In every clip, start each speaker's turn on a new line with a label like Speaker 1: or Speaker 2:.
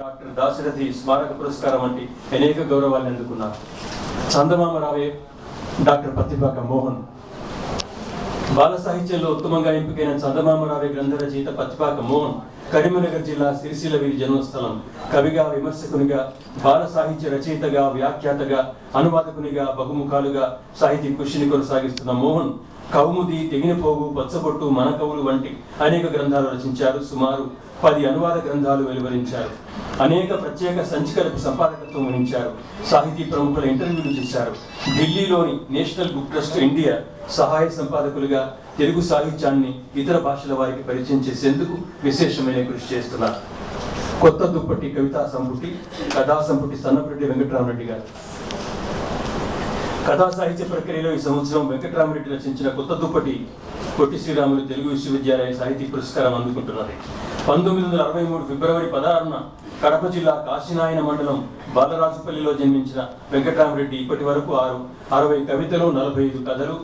Speaker 1: Doctor Dasarathi స్మారక పురస్కారం వంటి అనేక గౌరవాలను అందుకున్నారు. చందమామ రావే, డాక్టర్ పత్తిపాక మోహన్. బాల సాహిత్యంలో ఉత్తమంగా ఎంపికైన చందమామ రావే గ్రంథ రచయిత పత్తిపాక మోహన్ కరీంనగర్ జిల్లా సిరిసిల్ల వీరి జన్మస్థలం. కవిగా, విమర్శకునిగా, బాల సాహిత్య రచయితగా, వ్యాఖ్యాతగా, అనువాదకునిగా బహుముఖాలుగా సాహితీ కృషిని కొనసాగిస్తున్న మోహన్ కౌముది, తెగినపోగు, పచ్చబొట్టు, మన కవులు వంటి అనేక గ్రంథాలు రచించారు. సుమారు 10 అనువాద గ్రంథాలు వెలువరించారు. అనేక ప్రత్యేక సంచికలకు సంపాదకత్వం వహించారు. సాహితీ ప్రముఖుల ఇంటర్వ్యూలు చేశారు. ఢిల్లీలోని నేషనల్ బుక్ ట్రస్ట్ ఇండియా సహాయ సంపాదకులుగా తెలుగు సాహిత్యాన్ని ఇతర భాషల వారికి పరిచయం చేసేందుకు విశేషమైన కృషి చేస్తున్నారు. కొత్త దుప్పటి కవితా సంపుటి, కథా సంపుటి సన్నపరెడ్డి వెంకటరామరెడ్డి గారు. కథా సాహిత్య ప్రక్రియలో ఈ సంవత్సరం వెంకటరామరెడ్డి రచించిన కొత్త దుప్పటి పొట్టి శ్రీరాములు తెలుగు విశ్వవిద్యాలయ సాహితీ పురస్కారం అందుకుంటున్నది. 1963 ఫిబ్రవరి 16న కడప జిల్లా కాశీనాయన మండలం బాలరాజుపల్లిలో జన్మించిన వెంకటరామరెడ్డి ఇప్పటి వరకు 60 కవితలు, 45 కథలు,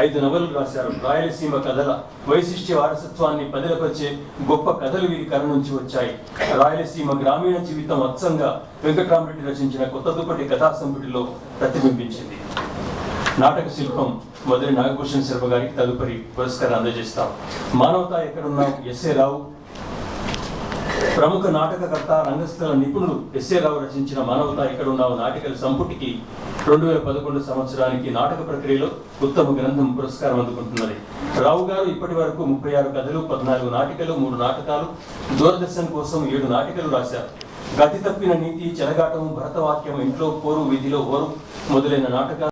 Speaker 1: 5 నవలలు రాశారు. రాయలసీమ కథల వైశిష్ట్య వారసత్వాన్ని పదిలపరిచే గొప్ప కథలు వీరి కథ నుంచి వచ్చాయి. రాయలసీమ గ్రామీణ జీవితం అచ్చంగా వెంకటరామరెడ్డి రచించిన కొత్త దుప్పటి కథా సంపుటిలో ప్రతిబింబించింది. నాటక శిల్పం మొదటి నాగభూషణ్ శర్మ గారికి తదుపరి పురస్కారం అందజేస్తాం. మానవతా ఎక్కడున్నావు ఎస్ఏ రావు. ప్రముఖ నాటకకర్త, రంగస్థల నిపుణులు ఎస్ఏ రావు రచించిన మానవతా ఎక్కడున్నావు నాటికల సంపుటికి 2011 సంవత్సరానికి నాటక ప్రక్రియలో ఉత్తమ గ్రంథం పురస్కారం అందుకుంటున్నది. రావు గారు ఇప్పటి వరకు 36 కథలు, 14 నాటికలు, 3 నాటకాలు, దూరదర్శన్ కోసం 7 నాటికలు రాశారు. గతి తప్పిన నీతి, చెలగాటం, భరతవాక్యం, ఇంట్లో పోరు, వీధిలో ఓరు మొదలైన నాటకాలు